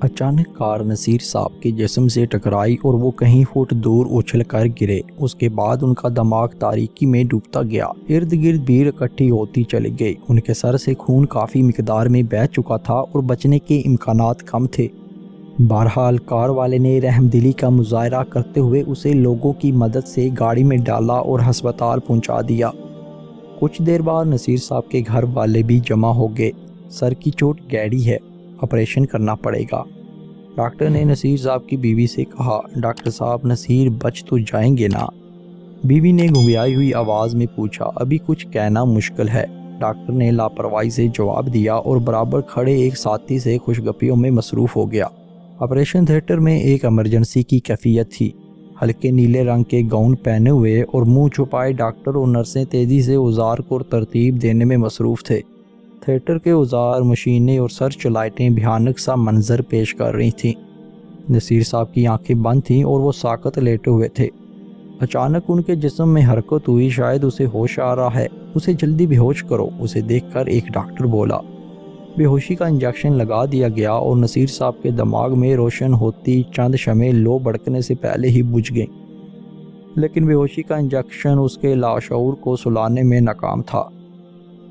اچانک کار نصیر صاحب کے جسم سے ٹکرائی اور وہ کہیں فٹ دور اچھل کر گرے۔ اس کے بعد ان کا دماغ تاریکی میں ڈوبتا گیا۔ ارد گرد بھیڑ اکٹھی ہوتی چلی گئی۔ ان کے سر سے خون کافی مقدار میں بہہ چکا تھا اور بچنے کے امکانات کم تھے۔ بہرحال کار والے نے رحم دلی کا مظاہرہ کرتے ہوئے اسے لوگوں کی مدد سے گاڑی میں ڈالا اور ہسپتال پہنچا دیا۔ کچھ دیر بعد نصیر صاحب کے گھر والے بھی جمع ہو گئے۔ سر کی چوٹ گہری ہے، آپریشن کرنا پڑے گا۔ ڈاکٹر نے نصیر صاحب کی بیوی سے کہا، ڈاکٹر صاحب نصیر بچ تو جائیں گے نا؟ بیوی نے گھبرائی ہوئی آواز میں پوچھا، ابھی کچھ کہنا مشکل ہے۔ ڈاکٹر نے لاپرواہی سے جواب دیا اور برابر کھڑے ایک ساتھی سے خوشگپیوں میں مصروف ہو گیا۔ آپریشن تھیٹر میں ایک ایمرجنسی کی کیفیت تھی۔ ہلکے نیلے رنگ کے گاؤن پہنے ہوئے اور منہ چھپائے ڈاکٹر اور نرسیں تیزی سے اوزار کو ترتیب دینے میں مصروف تھے۔ تھیٹر کے اوزار، مشینیں اور سرچ لائٹیں بھیانک سا منظر پیش کر رہی تھیں۔ نصیر صاحب کی آنکھیں بند تھیں اور وہ ساکت لیٹے ہوئے تھے۔ اچانک ان کے جسم میں حرکت ہوئی، شاید اسے ہوش آ رہا ہے۔ اسے جلدی بے ہوش کرو، اسے دیکھ کر ایک ڈاکٹر بولا۔ بے ہوشی کا انجیکشن لگا دیا گیا اور نصیر صاحب کے دماغ میں روشن ہوتی چند شمعیں لو بھڑکنے سے پہلے ہی بجھ گئیں، لیکن بے ہوشی کا انجیکشن اس کے لاشعور کو سلانے میں ناکام تھا۔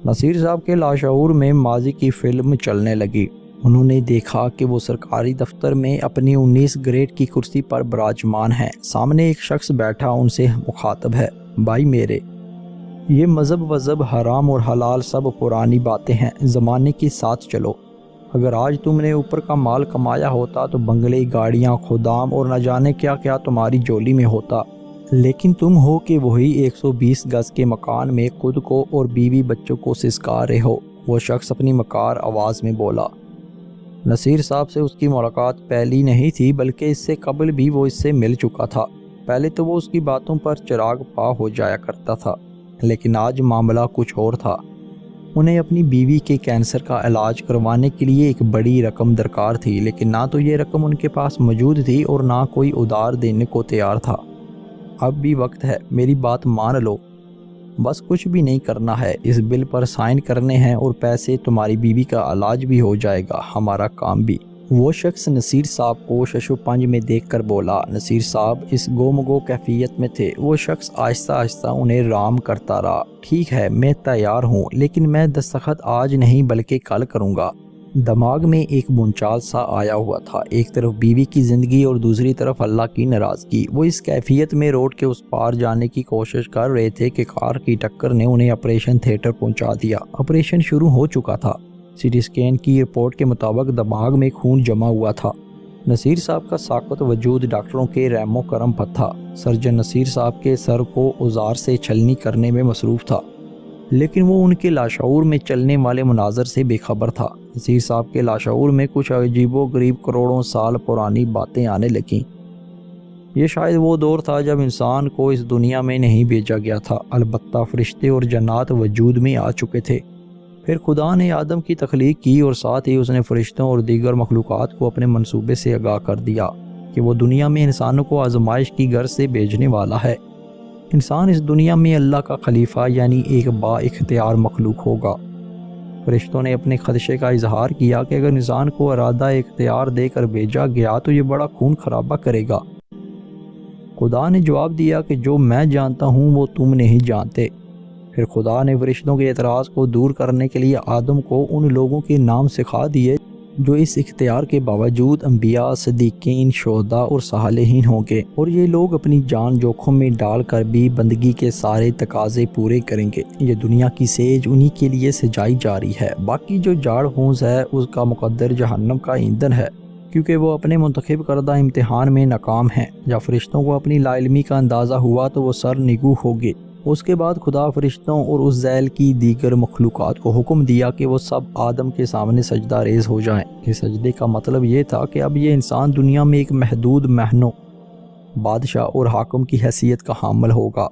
نصیر صاحب کے لاشعور میں ماضی کی فلم چلنے لگی۔ انہوں نے دیکھا کہ وہ سرکاری دفتر میں اپنی 19 گریڈ کی کرسی پر براجمان ہیں۔ سامنے ایک شخص بیٹھا ان سے مخاطب ہے، بھائی میرے، یہ مذہب وذہب حرام اور حلال سب پرانی باتیں ہیں، زمانے کے ساتھ چلو۔ اگر آج تم نے اوپر کا مال کمایا ہوتا تو بنگلے، گاڑیاں، خدام اور نہ جانے کیا کیا تمہاری جولی میں ہوتا، لیکن تم ہو کہ وہی 120 گز کے مکان میں خود کو اور بیوی بچوں کو سسکا رہے ہو۔ وہ شخص اپنی مکار آواز میں بولا۔ نصیر صاحب سے اس کی ملاقات پہلی نہیں تھی، بلکہ اس سے قبل بھی وہ اس سے مل چکا تھا۔ پہلے تو وہ اس کی باتوں پر چراغ پا ہو جایا کرتا تھا، لیکن آج معاملہ کچھ اور تھا۔ انہیں اپنی بیوی کے کینسر کا علاج کروانے کے لیے ایک بڑی رقم درکار تھی، لیکن نہ تو یہ رقم ان کے پاس موجود تھی اور نہ کوئی ادھار دینے کو تیار تھا۔ اب بھی وقت ہے، میری بات مان لو، بس کچھ بھی نہیں کرنا ہے، اس بل پر سائن کرنے ہیں اور پیسے، تمہاری بیوی کا علاج بھی ہو جائے گا، ہمارا کام بھی۔ وہ شخص نصیر صاحب کو شش و پنج میں دیکھ کر بولا۔ نصیر صاحب اس گو کیفیت میں تھے۔ وہ شخص آہستہ آہستہ انہیں رام کرتا رہا، ٹھیک ہے، میں تیار ہوں، لیکن میں دستخط آج نہیں بلکہ کل کروں گا۔ دماغ میں ایک بھونچال سا آیا ہوا تھا، ایک طرف بیوی کی زندگی اور دوسری طرف اللہ کی ناراضگی۔ وہ اس کیفیت میں روڈ کے اس پار جانے کی کوشش کر رہے تھے کہ کار کی ٹکر نے انہیں آپریشن تھیٹر پہنچا دیا۔ آپریشن شروع ہو چکا تھا۔ سی ٹی اسکین کی رپورٹ کے مطابق دماغ میں خون جمع ہوا تھا۔ نصیر صاحب کا ساکت وجود ڈاکٹروں کے رحم و کرم پر تھا۔ سرجن نصیر صاحب کے سر کو اوزار سے چھلنی کرنے میں مصروف تھا، لیکن وہ ان کے لاشعور میں چلنے والے مناظر سے بے خبر تھا۔ نصیر صاحب کے لاشعور میں کچھ عجیب و غریب کروڑوں سال پرانی باتیں آنے لگیں۔ یہ شاید وہ دور تھا جب انسان کو اس دنیا میں نہیں بھیجا گیا تھا، البتہ فرشتے اور جنات وجود میں آ چکے تھے۔ پھر خدا نے آدم کی تخلیق کی اور ساتھ ہی اس نے فرشتوں اور دیگر مخلوقات کو اپنے منصوبے سے آگاہ کر دیا کہ وہ دنیا میں انسانوں کو آزمائش کی غرض سے بھیجنے والا ہے۔ انسان اس دنیا میں اللہ کا خلیفہ یعنی ایک با اختیار مخلوق ہوگا۔ فرشتوں نے اپنے خدشے کا اظہار کیا کہ اگر انسان کو ارادہ اختیار دے کر بھیجا گیا تو یہ بڑا خون خرابہ کرے گا۔ خدا نے جواب دیا کہ جو میں جانتا ہوں وہ تم نہیں جانتے۔ پھر خدا نے فرشتوں کے اعتراض کو دور کرنے کے لیے آدم کو ان لوگوں کے نام سکھا دیے جو اس اختیار کے باوجود انبیاء، صدیقین، شہداء اور صالحین ہوں گے، اور یہ لوگ اپنی جان جوخم میں ڈال کر بھی بندگی کے سارے تقاضے پورے کریں گے۔ یہ دنیا کی سیج انہی کے لیے سجائی جا رہی ہے، باقی جو جاڑ پھونس ہے اس کا مقدر جہنم کا ایندھن ہے، کیونکہ وہ اپنے منتخب کردہ امتحان میں ناکام ہیں۔ جب فرشتوں کو اپنی لا علمی کا اندازہ ہوا تو وہ سر نگو ہو گئے۔ اس کے بعد خدا فرشتوں اور اس ذیل کی دیگر مخلوقات کو حکم دیا کہ وہ سب آدم کے سامنے سجدہ ریز ہو جائیں۔ اس سجدے کا مطلب یہ تھا کہ اب یہ انسان دنیا میں ایک محدود مہنوں بادشاہ اور حاکم کی حیثیت کا حامل ہوگا۔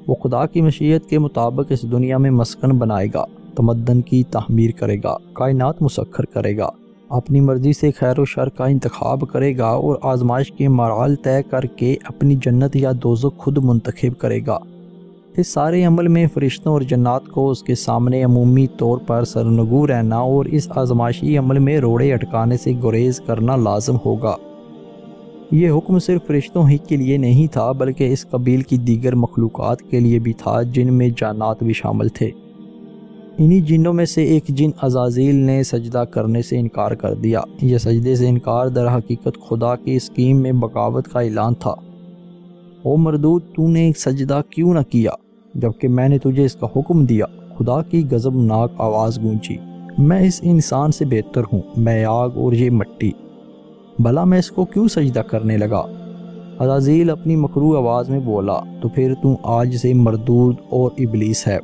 وہ خدا کی مشیت کے مطابق اس دنیا میں مسکن بنائے گا، تمدن کی تعمیر کرے گا، کائنات مسخر کرے گا، اپنی مرضی سے خیر و شر کا انتخاب کرے گا اور آزمائش کے مراحل طے کر کے اپنی جنت یا دوزخ خود منتخب کرے گا۔ اس سارے عمل میں فرشتوں اور جنات کو اس کے سامنے عمومی طور پر سرنگو رہنا اور اس آزمائشی عمل میں روڑے اٹکانے سے گریز کرنا لازم ہوگا۔ یہ حکم صرف فرشتوں ہی کے لیے نہیں تھا بلکہ اس قبیل کی دیگر مخلوقات کے لیے بھی تھا جن میں جانات بھی شامل تھے۔ انہی جنوں میں سے ایک جن عزازیل نے سجدہ کرنے سے انکار کر دیا۔ یہ سجدے سے انکار در حقیقت خدا کی اسکیم میں بغاوت کا اعلان تھا۔ او مردود، تو نے سجدہ کیوں نہ کیا جبکہ میں نے تجھے اس کا حکم دیا؟ خدا کی غضبناک آواز گونجی، میں اس انسان سے بہتر ہوں، میں آگ اور یہ مٹی، بھلا میں اس کو کیوں سجدہ کرنے لگا؟ عزازیل اپنی مکروہ آواز میں بولا، تو پھر تو آج سے مردود اور ابلیس ہے،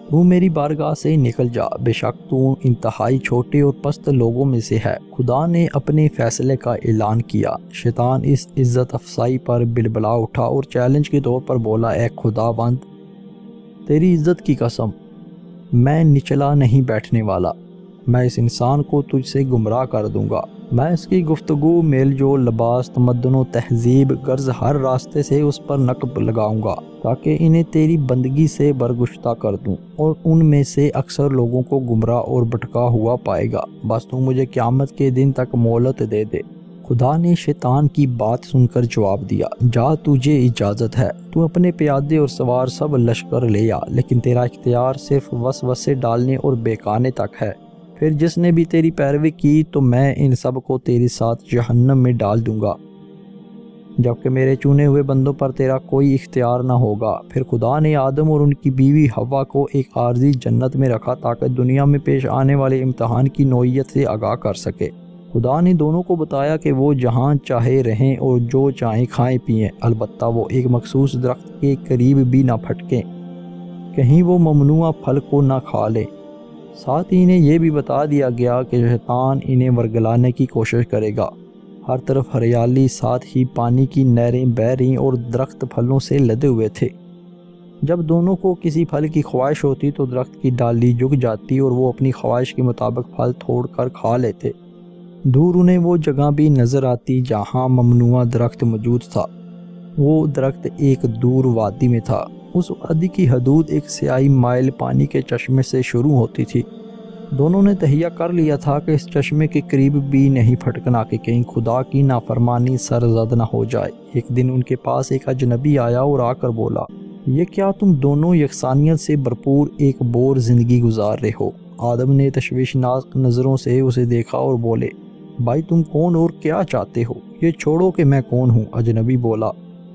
تو میری بارگاہ سے نکل جا، بے شک تو انتہائی چھوٹے اور پست لوگوں میں سے ہے۔ خدا نے اپنے فیصلے کا اعلان کیا۔ شیطان اس عزت افسائی پر بلبلا اٹھا اور چیلنج کے طور پر بولا، اے خدا بند، تیری عزت کی قسم، میں نچلا نہیں بیٹھنے والا، میں اس انسان کو تجھ سے گمراہ کر دوں گا، میں اس کی گفتگو، میل جول، لباس، تمدن و تہذیب، غرض ہر راستے سے اس پر نقب لگاؤں گا تاکہ انہیں تیری بندگی سے برگشتہ کر دوں، اور ان میں سے اکثر لوگوں کو گمراہ اور بھٹکا ہوا پائے گا، بس تو مجھے قیامت کے دن تک مہلت دے دے۔ خدا نے شیطان کی بات سن کر جواب دیا، جا، تجھے اجازت ہے، تو اپنے پیادے اور سوار سب لشکر لے آ، لیکن تیرا اختیار صرف وسوسے ڈالنے اور بہکانے تک ہے، پھر جس نے بھی تیری پیروی کی تو میں ان سب کو تیرے ساتھ جہنم میں ڈال دوں گا، جبکہ میرے چنے ہوئے بندوں پر تیرا کوئی اختیار نہ ہوگا۔ پھر خدا نے آدم اور ان کی بیوی حوا کو ایک عارضی جنت میں رکھا تاکہ دنیا میں پیش آنے والے امتحان کی نوعیت سے آگاہ کر سکے۔ خدا نے دونوں کو بتایا کہ وہ جہاں چاہے رہیں اور جو چاہیں کھائیں پئیں، البتہ وہ ایک مخصوص درخت کے قریب بھی نہ پھٹکیں، کہیں وہ ممنوع پھل کو نہ کھا لیں۔ ساتھ ہی انہیں یہ بھی بتا دیا گیا کہ شیطان انہیں ورگلانے کی کوشش کرے گا۔ ہر طرف ہریالی، ساتھ ہی پانی کی نہریں بہہ رہیں اور درخت پھلوں سے لدے ہوئے تھے۔ جب دونوں کو کسی پھل کی خواہش ہوتی تو درخت کی ڈالی جھک جاتی اور وہ اپنی خواہش کے مطابق پھل توڑ کر کھا لیتے۔ دور انہیں وہ جگہ بھی نظر آتی جہاں ممنوع درخت موجود تھا۔ وہ درخت ایک دور وادی میں تھا۔ اس وادی کی حدود ایک سیاہی مائل پانی کے چشمے سے شروع ہوتی تھی۔ دونوں نے تہیہ کر لیا تھا کہ اس چشمے کے قریب بھی نہیں پھٹکنا کہ کہیں خدا کی نافرمانی سرزد نہ ہو جائے۔ ایک دن ان کے پاس ایک اجنبی آیا اور آ کر بولا، یہ کیا تم دونوں یکسانیت سے بھرپور ایک بور زندگی گزار رہے ہو؟ آدم نے تشویشناک نظروں سے اسے دیکھا اور بولے، بھائی تم کون اور کیا چاہتے ہو؟ یہ چھوڑو کہ میں کون ہوں، اجنبی بولا۔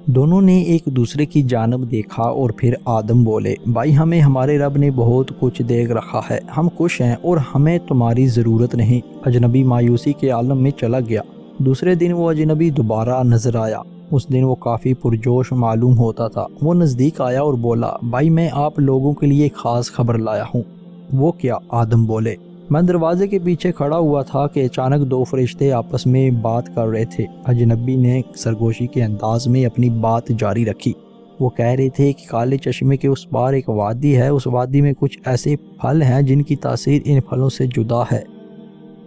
دونوں نے ایک دوسرے کی جانب دیکھا اور پھر آدم بولے، بھائی ہمیں ہمارے رب نے بہت کچھ دے رکھا ہے، ہم خوش ہیں اور ہمیں تمہاری ضرورت نہیں۔ اجنبی مایوسی کے عالم میں چلا گیا۔ دوسرے دن وہ اجنبی دوبارہ نظر آیا۔ اس دن وہ کافی پرجوش معلوم ہوتا تھا۔ وہ نزدیک آیا اور بولا، بھائی میں آپ لوگوں کے لیے خاص خبر لایا ہوں۔ وہ کیا؟ آدم بولے، میں دروازے کے پیچھے کھڑا ہوا تھا کہ اچانک دو فرشتے آپس میں بات کر رہے تھے۔ اجنبی نے سرگوشی کے انداز میں اپنی بات جاری رکھی۔ وہ کہہ رہے تھے کہ کالے چشمے کے اس پار ایک وادی ہے، اس وادی میں کچھ ایسے پھل ہیں جن کی تاثیر ان پھلوں سے جدا ہے۔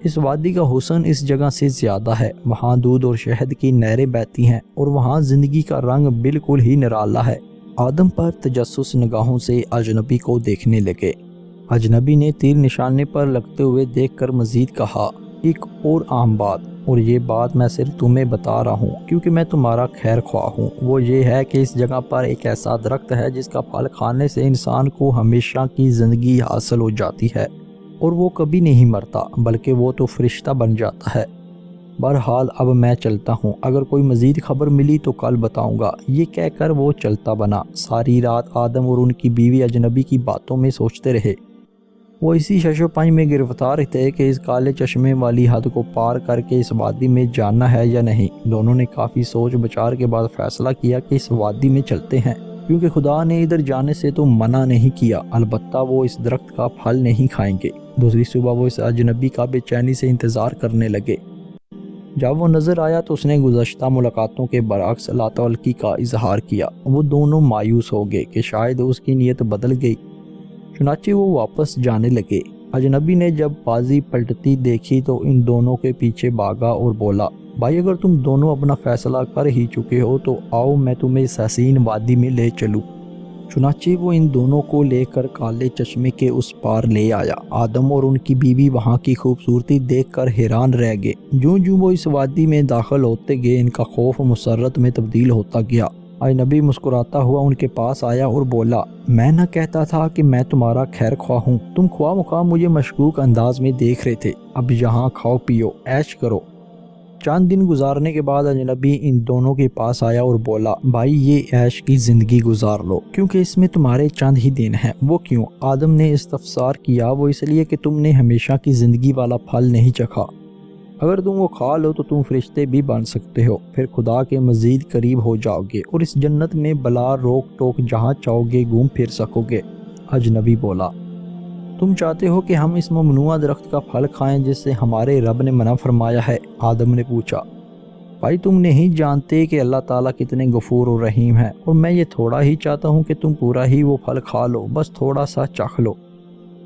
اس وادی کا حسن اس جگہ سے زیادہ ہے، وہاں دودھ اور شہد کی نہریں بہتی ہیں اور وہاں زندگی کا رنگ بالکل ہی نرالا ہے۔ آدم پر تجسس نگاہوں سے اجنبی کو دیکھنے لگے۔ اجنبی نے تیر نشانے پر لگتے ہوئے دیکھ کر مزید کہا، ایک اور اہم بات، اور یہ بات میں صرف تمہیں بتا رہا ہوں کیونکہ میں تمہارا خیر خواہ ہوں، وہ یہ ہے کہ اس جگہ پر ایک ایسا درخت ہے جس کا پھل کھانے سے انسان کو ہمیشہ کی زندگی حاصل ہو جاتی ہے اور وہ کبھی نہیں مرتا بلکہ وہ تو فرشتہ بن جاتا ہے۔ بہرحال اب میں چلتا ہوں، اگر کوئی مزید خبر ملی تو کل بتاؤں گا۔ یہ کہہ کر وہ چلتا بنا۔ ساری رات آدم اور ان کی بیوی اجنبی کی باتوں میں سوچتے رہے۔ وہ اسی شش و پنج میں گرفتار تھے کہ اس کالے چشمے والی حد کو پار کر کے اس وادی میں جانا ہے یا نہیں۔ دونوں نے کافی سوچ بچار کے بعد فیصلہ کیا کہ اس وادی میں چلتے ہیں، کیونکہ خدا نے ادھر جانے سے تو منع نہیں کیا، البتہ وہ اس درخت کا پھل نہیں کھائیں گے۔ دوسری صبح وہ اس اجنبی کا بے چینی سے انتظار کرنے لگے۔ جب وہ نظر آیا تو اس نے گزشتہ ملاقاتوں کے برعکس لاتعلقی کا اظہار کیا۔ وہ دونوں مایوس ہو گئے کہ شاید اس کی نیت بدل گئی، چنانچہ وہ واپس جانے لگے۔ اجنبی نے جب بازی پلٹتی دیکھی تو ان دونوں کے پیچھے بھاگا اور بولا، بھائی اگر تم دونوں اپنا فیصلہ کر ہی چکے ہو تو آؤ میں تمہیں اس حسین وادی میں لے چلوں۔ چنانچہ وہ ان دونوں کو لے کر کالے چشمے کے اس پار لے آیا۔ آدم اور ان کی بیوی وہاں کی خوبصورتی دیکھ کر حیران رہ گئے۔ جوں جوں وہ اس وادی میں داخل ہوتے گئے ان کا خوف مسرت میں تبدیل ہوتا گیا۔ اجنبی مسکراتا ہوا ان کے پاس آیا اور بولا، میں نہ کہتا تھا کہ میں تمہارا خیر خواہ ہوں؟ تم خواہ مخواہ مجھے مشکوک انداز میں دیکھ رہے تھے۔ اب یہاں کھاؤ پیو عیش کرو۔ چند دن گزارنے کے بعد اجنبی ان دونوں کے پاس آیا اور بولا، بھائی یہ عیش کی زندگی گزار لو کیونکہ اس میں تمہارے چند ہی دن ہیں۔ وہ کیوں؟ آدم نے استفسار کیا۔ وہ اس لیے کہ تم نے ہمیشہ کی زندگی والا پھل نہیں چکھا۔ اگر تم وہ کھا لو تو تم فرشتے بھی بن سکتے ہو، پھر خدا کے مزید قریب ہو جاؤ گے اور اس جنت میں بلا روک ٹوک جہاں چاہو گے گھوم پھر سکو گے۔ اجنبی بولا، تم چاہتے ہو کہ ہم اس ممنوعہ درخت کا پھل کھائیں جس سے ہمارے رب نے منع فرمایا ہے؟ آدم نے پوچھا۔ بھائی تم نہیں جانتے کہ اللہ تعالیٰ کتنے غفور و رحیم ہے، اور میں یہ تھوڑا ہی چاہتا ہوں کہ تم پورا ہی وہ پھل کھا لو، بس تھوڑا سا چکھ لو۔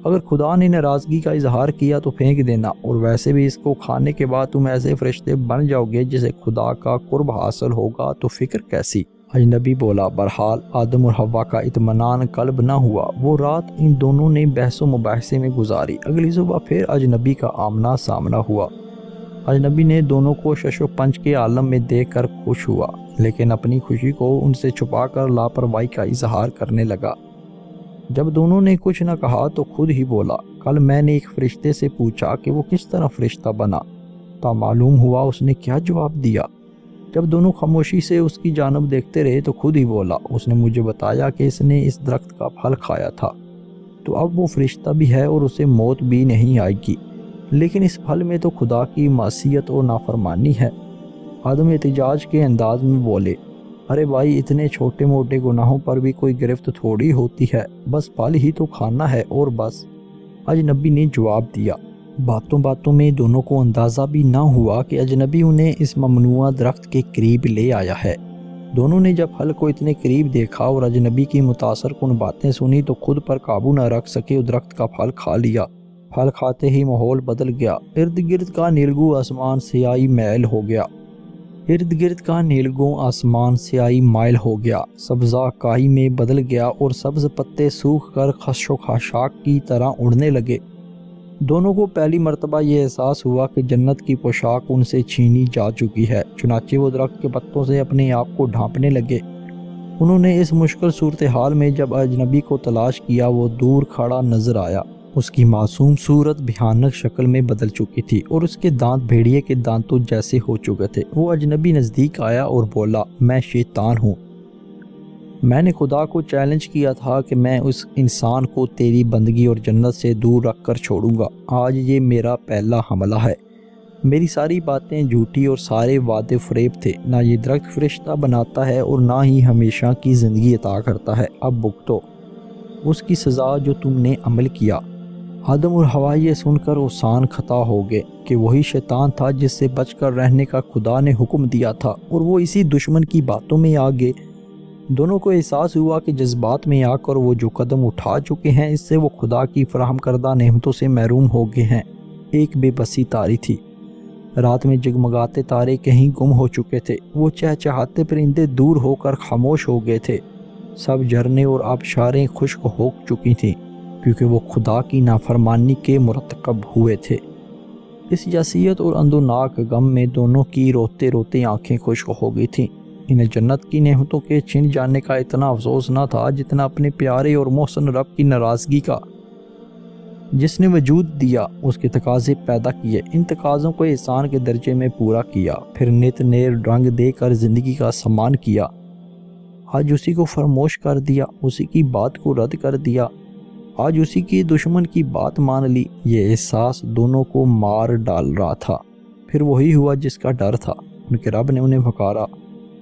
اگر خدا نے ناراضگی کا اظہار کیا تو پھینک دینا، اور ویسے بھی اس کو کھانے کے بعد تم ایسے فرشتے بن جاؤ گے جسے خدا کا قرب حاصل ہوگا، تو فکر کیسی؟ اجنبی بولا، بہرحال آدم اور حوا کا اطمینان قلب نہ ہوا۔ وہ رات ان دونوں نے بحث و مباحثے میں گزاری۔ اگلی صبح پھر اجنبی کا آمنا سامنا ہوا۔ اجنبی نے دونوں کو شش و پنج کے عالم میں دیکھ کر خوش ہوا، لیکن اپنی خوشی کو ان سے چھپا کر لاپرواہی کا اظہار کرنے لگا۔ جب دونوں نے کچھ نہ کہا تو خود ہی بولا، کل میں نے ایک فرشتے سے پوچھا کہ وہ کس طرح فرشتہ بنا، تا معلوم ہوا اس نے کیا جواب دیا۔ جب دونوں خاموشی سے اس کی جانب دیکھتے رہے تو خود ہی بولا، اس نے مجھے بتایا کہ اس نے اس درخت کا پھل کھایا تھا، تو اب وہ فرشتہ بھی ہے اور اسے موت بھی نہیں آئے گی، لیکن اس پھل میں تو خدا کی معصیت اور نافرمانی ہے۔ آدم احتجاج کے انداز میں بولے، ارے بھائی اتنے چھوٹے موٹے گناہوں پر بھی کوئی گرفت تھوڑی ہوتی ہے، بس پھل ہی تو کھانا ہے اور بس۔ اجنبی نے جواب دیا۔ باتوں باتوں میں دونوں کو اندازہ بھی نہ ہوا کہ اجنبی انہیں اس ممنوعہ درخت کے قریب لے آیا ہے۔ دونوں نے جب پھل کو اتنے قریب دیکھا اور اجنبی کی متاثر کن باتیں سنی تو خود پر قابو نہ رکھ سکے اور درخت کا پھل کھا لیا۔ پھل کھاتے ہی ماحول بدل گیا۔ ارد گرد کا نیلگوں آسمان سیاہی مائل ہو گیا۔ سبزہ کائی میں بدل گیا اور سبز پتے سوکھ کر خش و خاشاک کی طرح اڑنے لگے۔ دونوں کو پہلی مرتبہ یہ احساس ہوا کہ جنت کی پوشاک ان سے چھینی جا چکی ہے، چنانچہ وہ درخت کے پتوں سے اپنے آپ کو ڈھانپنے لگے۔ انہوں نے اس مشکل صورتحال میں جب اجنبی کو تلاش کیا، وہ دور کھڑا نظر آیا۔ اس کی معصوم صورت بھیانک شکل میں بدل چکی تھی اور اس کے دانت بھیڑیے کے دانتوں جیسے ہو چکے تھے۔ وہ اجنبی نزدیک آیا اور بولا، میں شیطان ہوں۔ میں نے خدا کو چیلنج کیا تھا کہ میں اس انسان کو تیری بندگی اور جنت سے دور رکھ کر چھوڑوں گا۔ آج یہ میرا پہلا حملہ ہے۔ میری ساری باتیں جھوٹی اور سارے وعدے فریب تھے۔ نہ یہ درخت فرشتہ بناتا ہے اور نہ ہی ہمیشہ کی زندگی عطا کرتا ہے۔ اب بھگتو اس کی سزا جو تم نے عمل کیا۔ آدم اور حوا یہ سن کر اوسان خطا ہو گئے کہ وہی شیطان تھا جس سے بچ کر رہنے کا خدا نے حکم دیا تھا، اور وہ اسی دشمن کی باتوں میں آ گئے۔ دونوں کو احساس ہوا کہ جذبات میں آ کر وہ جو قدم اٹھا چکے ہیں اس سے وہ خدا کی فراہم کردہ نعمتوں سے محروم ہو گئے ہیں۔ ایک بے بسی طاری تھی۔ رات میں جگمگاتے تارے کہیں گم ہو چکے تھے۔ وہ چہچہاتے پرندے دور ہو کر خاموش ہو گئے تھے۔ سب جھرنے اور آبشاریں خشک ہو چکی تھیں کیونکہ وہ خدا کی نافرمانی کے مرتکب ہوئے تھے۔ اس یاسیت اور اندوناک غم میں دونوں کی روتے روتے آنکھیں خشک ہو گئی تھیں۔ انہیں جنت کی نعمتوں کے چھن جانے کا اتنا افسوس نہ تھا جتنا اپنے پیارے اور محسن رب کی ناراضگی کا، جس نے وجود دیا، اس کے تقاضے پیدا کیے، ان تقاضوں کو احسان کے درجے میں پورا کیا، پھر نت نئے رنگ دے کر زندگی کا سامان کیا۔ آج اسی کو فراموش کر دیا، اسی کی بات کو رد کر دیا، آج اسی کی دشمن کی بات مان لی۔ یہ احساس دونوں کو مار ڈال رہا تھا۔ پھر وہی ہوا جس کا ڈر تھا۔ ان کے رب نے انہیں پکارا،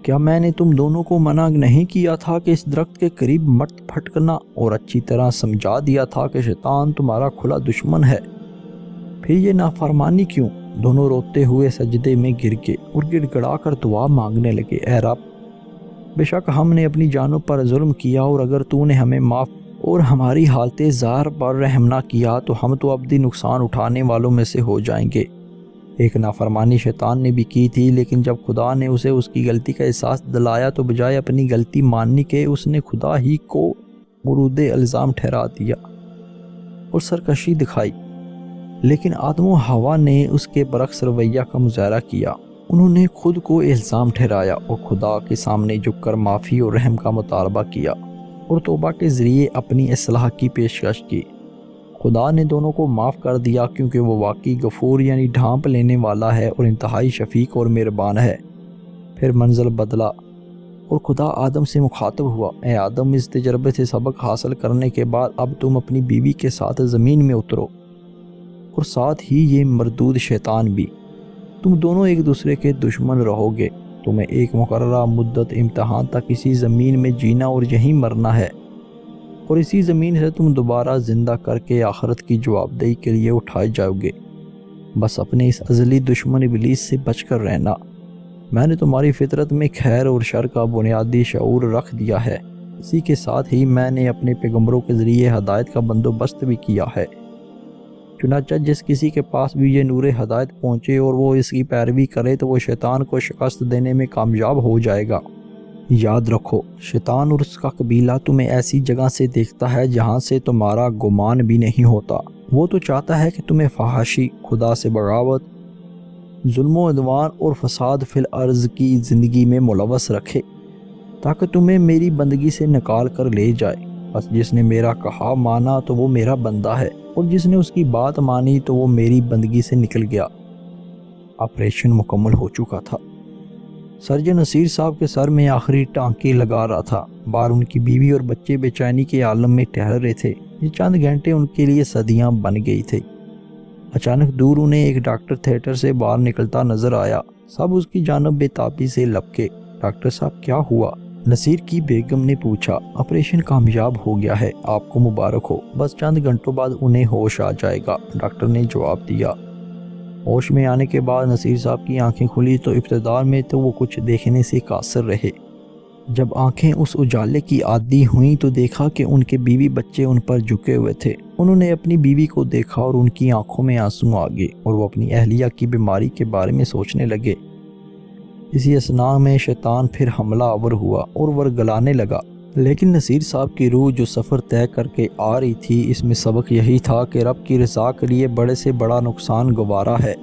کیا میں نے تم دونوں کو منع نہیں کیا تھا کہ اس درخت کے قریب مت پھٹکنا، اور اچھی طرح سمجھا دیا تھا کہ شیطان تمہارا کھلا دشمن ہے؟ پھر یہ نافرمانی کیوں؟ دونوں روتے ہوئے سجدے میں گر گئے اور گڑ گڑا کر دعا مانگنے لگے، اے رب، بے شک ہم نے اپنی جانوں پر ظلم کیا، اور اگر تو نے ہمیں معاف اور ہماری حالت زار پر رحم نہ کیا تو ہم تو ابدی نقصان اٹھانے والوں میں سے ہو جائیں گے۔ ایک نافرمانی شیطان نے بھی کی تھی، لیکن جب خدا نے اسے اس کی غلطی کا احساس دلایا تو بجائے اپنی غلطی ماننے کے اس نے خدا ہی کو مرود الزام ٹھہرا دیا اور سرکشی دکھائی، لیکن آدم و حوا نے اس کے برعکس رویہ کا مظاہرہ کیا۔ انہوں نے خود کو الزام ٹھہرایا اور خدا کے سامنے جھک کر معافی اور رحم کا مطالبہ کیا اور توبہ کے ذریعے اپنی اصلاح کی پیشکش کی۔ خدا نے دونوں کو معاف کر دیا کیونکہ وہ واقعی غفور یعنی ڈھانپ لینے والا ہے اور انتہائی شفیق اور مہربان ہے۔ پھر منزل بدلا اور خدا آدم سے مخاطب ہوا، اے آدم، اس تجربے سے سبق حاصل کرنے کے بعد اب تم اپنی بیوی کے ساتھ زمین میں اترو اور ساتھ ہی یہ مردود شیطان بھی۔ تم دونوں ایک دوسرے کے دشمن رہو گے۔ تمہیں ایک مقررہ مدت امتحان تک اسی زمین میں جینا اور یہیں مرنا ہے، اور اسی زمین سے تم دوبارہ زندہ کر کے آخرت کی جواب دہی کے لیے اٹھائے جاؤ گے۔ بس اپنے اس ازلی دشمن ابلیس سے بچ کر رہنا۔ میں نے تمہاری فطرت میں خیر اور شر کا بنیادی شعور رکھ دیا ہے، اسی کے ساتھ ہی میں نے اپنے پیغمبروں کے ذریعے ہدایت کا بندوبست بھی کیا ہے۔ چنانچہ جس کسی کے پاس بھی یہ نور ہدایت پہنچے اور وہ اس کی پیروی کرے تو وہ شیطان کو شکست دینے میں کامیاب ہو جائے گا۔ یاد رکھو، شیطان اور اس کا قبیلہ تمہیں ایسی جگہ سے دیکھتا ہے جہاں سے تمہارا گمان بھی نہیں ہوتا۔ وہ تو چاہتا ہے کہ تمہیں فحاشی، خدا سے بغاوت، ظلم و عدوان اور فساد فی الارض کی زندگی میں ملوث رکھے تاکہ تمہیں میری بندگی سے نکال کر لے جائے۔ بس جس نے میرا کہا مانا تو وہ میرا بندہ ہے، اور جس نے اس کی بات مانی تو وہ میری بندگی سے نکل گیا۔ آپریشن مکمل ہو چکا تھا۔ سرجن نصیر صاحب کے سر میں آخری ٹانکے لگا رہا تھا۔ باہر ان کی بیوی اور بچے بے چینی کے عالم میں ٹہل رہے تھے۔ یہ چند گھنٹے ان کے لیے صدیاں بن گئی تھے۔ اچانک دور انہیں ایک ڈاکٹر تھیٹر سے باہر نکلتا نظر آیا۔ سب اس کی جانب بے تابی سے لپکے۔ ڈاکٹر صاحب، کیا ہوا؟ نصیر کی بیگم نے پوچھا۔ آپریشن کامیاب ہو گیا ہے، آپ کو مبارک ہو، بس چند گھنٹوں بعد انہیں ہوش آ جائے گا، ڈاکٹر نے جواب دیا۔ ہوش میں آنے کے بعد نصیر صاحب کی آنکھیں کھلی تو ابتدا میں تو وہ کچھ دیکھنے سے قاصر رہے۔ جب آنکھیں اس اجالے کی عادی ہوئیں تو دیکھا کہ ان کے بیوی بچے ان پر جھکے ہوئے تھے۔ انہوں نے اپنی بیوی کو دیکھا اور ان کی آنکھوں میں آنسو آ گئے اور وہ اپنی اہلیہ کی بیماری کے بارے میں سوچنے لگے۔ اسی اثناء میں شیطان پھر حملہ آور ہوا اور ورگلانے لگا، لیکن نصیر صاحب کی روح جو سفر طے کر کے آ رہی تھی، اس میں سبق یہی تھا کہ رب کی رضا کے لیے بڑے سے بڑا نقصان گوارا ہے۔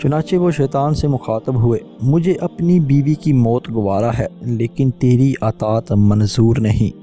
چنانچہ وہ شیطان سے مخاطب ہوئے، مجھے اپنی بیوی کی موت گوارا ہے، لیکن تیری اطاعت منظور نہیں۔